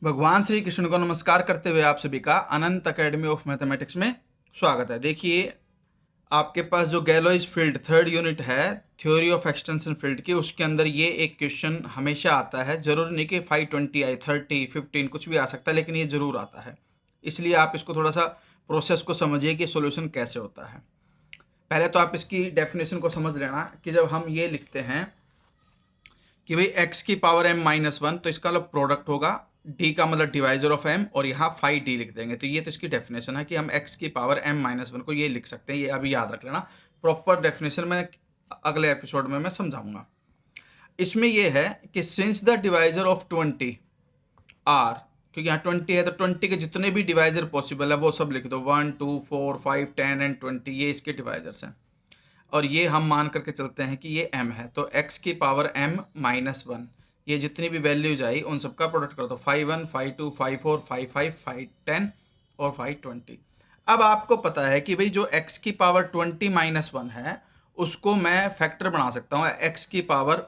भगवान श्री कृष्ण को नमस्कार करते हुए आप सभी का अनंत अकेडमी ऑफ मैथमेटिक्स में स्वागत है। देखिए, आपके पास जो गैलोइज फील्ड थर्ड यूनिट है थ्योरी ऑफ एक्सटेंशन फील्ड की, उसके अंदर ये एक क्वेश्चन हमेशा आता है। जरूर नहीं कि 520 आए, 30 15 कुछ भी आ सकता है, लेकिन ये जरूर आता है। इसलिए आप इसको थोड़ा सा प्रोसेस को समझिए कि सोल्यूशन कैसे होता है। पहले तो आप इसकी डेफिनेशन को समझ लेना कि जब हम ये लिखते हैं कि भाई x की पावर m माइनस वन, तो इसका मतलब प्रोडक्ट होगा, d का मतलब डिवाइजर ऑफ m, और यहाँ फाई d लिख देंगे। तो ये तो इसकी डेफिनेशन है कि हम x की पावर m माइनस वन को ये लिख सकते हैं। ये अभी याद रख लेना। प्रॉपर डेफिनेशन मैं अगले एपिसोड में मैं समझाऊंगा। इसमें ये है कि since the divisor of 20 r, क्योंकि यहाँ 20 है तो 20 के जितने भी डिवाइजर पॉसिबल है वो सब लिख दो। 1 2 4 5 10 एंड 20, ये इसके डिवाइजर्स हैं। और ये हम मान करके चलते हैं कि ये m है, तो x की पावर m माइनस वन, ये जितनी भी वैल्यूज आई उन सबका प्रोडक्ट कर दो। 5 1 5 2 5 4 5 5 5 10 और 5 20। अब आपको पता है कि भाई जो x की पावर 20 माइनस वन है उसको मैं फैक्टर बना सकता हूँ x की पावर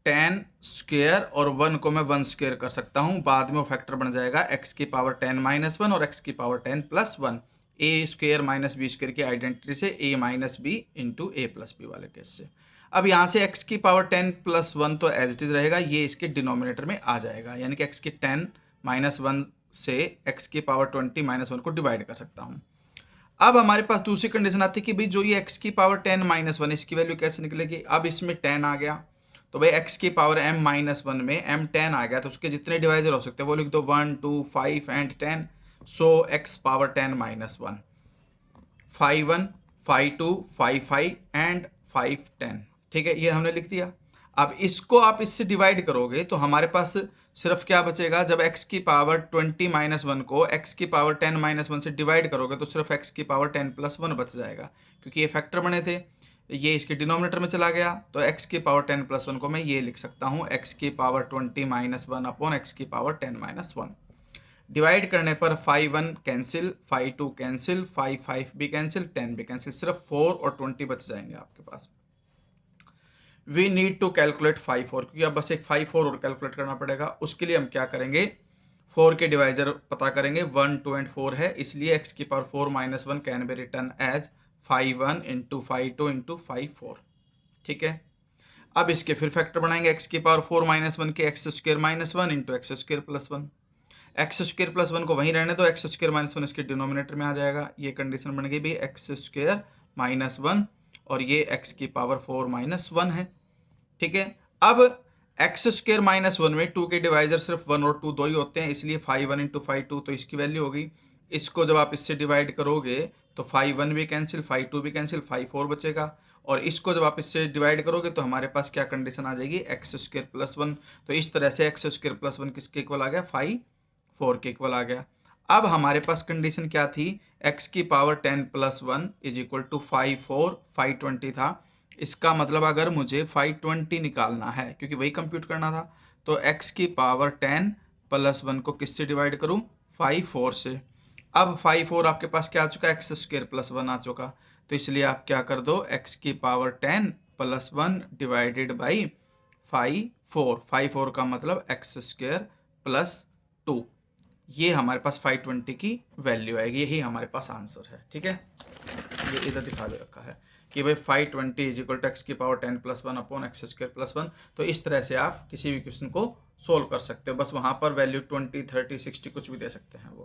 10 स्क्वेयर, और 1 को मैं 1 स्क्वेयर कर सकता हूँ। बाद में वो फैक्टर बन जाएगा x की पावर 10 माइनस वन और x की power 10 plus one. A square minus b square की आइडेंटिटी से a minus b into a plus b वाले केस से। अब यहाँ से x की पावर 10 प्लस वन तो एज इट इज रहेगा, ये इसके डिनोमिनेटर में आ जाएगा, यानी कि x की 10 माइनस वन से x की पावर 20 माइनस वन को डिवाइड कर सकता हूँ। अब हमारे पास दूसरी कंडीशन आती है कि भाई जो ये x की पावर 10 माइनस वन, इसकी वैल्यू कैसे निकलेगी। अब इसमें 10 आ गया, तो भाई x की पावर m माइनस वन में m 10 आ गया, तो उसके जितने डिवाइजर हो सकते हैं वो लिख दो, 1 2 5 and 10। So x power 10 minus one, 5 1 5 2 5 5 and 5 10। ठीक है, ये हमने लिख दिया। अब इसको आप इससे डिवाइड करोगे तो हमारे पास सिर्फ क्या बचेगा, जब x की पावर 20 माइनस वन को x की पावर 10 माइनस वन से डिवाइड करोगे तो सिर्फ x की पावर 10 प्लस वन बच जाएगा, क्योंकि ये फैक्टर बने थे। ये इसके डिनोमिनेटर में चला गया, तो x की पावर 10 प्लस वन को मैं ये लिख सकता हूँ, x की power 20 minus one upon x की पावर 10 माइनस वन। डिवाइड करने पर 5 1 कैंसिल, 5 2 कैंसिल, 5 5 भी कैंसिल, 10 भी कैंसिल, सिर्फ 4 और 20 बच जाएंगे आपके पास। वी नीड टू कैलकुलेट 5 4, क्योंकि अब बस एक 5 4 और कैलकुलेट करना पड़ेगा। उसके लिए हम क्या करेंगे, 4 के डिवाइजर पता करेंगे। 1 2 एंड 4 है, इसलिए x की power 4 minus one can be return as 5 1 into 5 2 into 5 4। ठीक है, अब इसके फिर फैक्टर बनाएंगे। x की पावर 4 माइनस वन के x square minus one into x square plus one. X square plus one को वहीं रहने दो, एक्स स्क्र माइनस वन इसके डिनोमिनेटर में आ जाएगा। ये कंडीशन बन गई भाई एक्स स्क्र माइनस वन, और ये x की पावर 4 माइनस वन है। ठीक है, अब एक्स स्क्र माइनस वन में 2 के डिवाइजर सिर्फ 1 और 2 दो ही होते हैं, इसलिए 5 1 इंटू 5 2, तो इसकी वैल्यू होगी। इसको जब आप इससे डिवाइड करोगे तो 5 1 भी कैंसिल, 5 2 भी कैंसिल, 5 4 बचेगा। और इसको जब आप इससे डिवाइड करोगे तो हमारे पास क्या कंडीशन आ जाएगी, एक्स स्क्र प्लस वन। तो इस तरह से एक्स स्क्र प्लस वन किसके इक्वल आ गया, 5 4 के इक्वल आ गया। अब हमारे पास कंडीशन क्या थी, x की power 10 plus one is equal to 5 4 520 था। इसका मतलब अगर मुझे 520 निकालना है, क्योंकि वही कंप्यूट करना था, तो x की पावर 10 प्लस वन को किससे डिवाइड करूं, 5 4 से। अब 5 4 आपके पास क्या आ चुका है, एक्स स्क्र प्लस वन आ चुका, तो इसलिए आप क्या कर दो, x की power 10 plus one divided by 5 4। 5 4 का मतलब एक्स स्क्र प्लस टू, ये हमारे पास 520 की वैल्यू आएगी। यही हमारे पास आंसर है। ठीक है, ये इधर दिखा दे रखा है कि भाई 520 इज इक्वल टू एक्स की power 10 plus one upon x square plus one. तो इस तरह से आप किसी भी क्वेश्चन को सोल्व कर सकते हो, बस वहाँ पर वैल्यू 20 30 60 कुछ भी दे सकते हैं वो।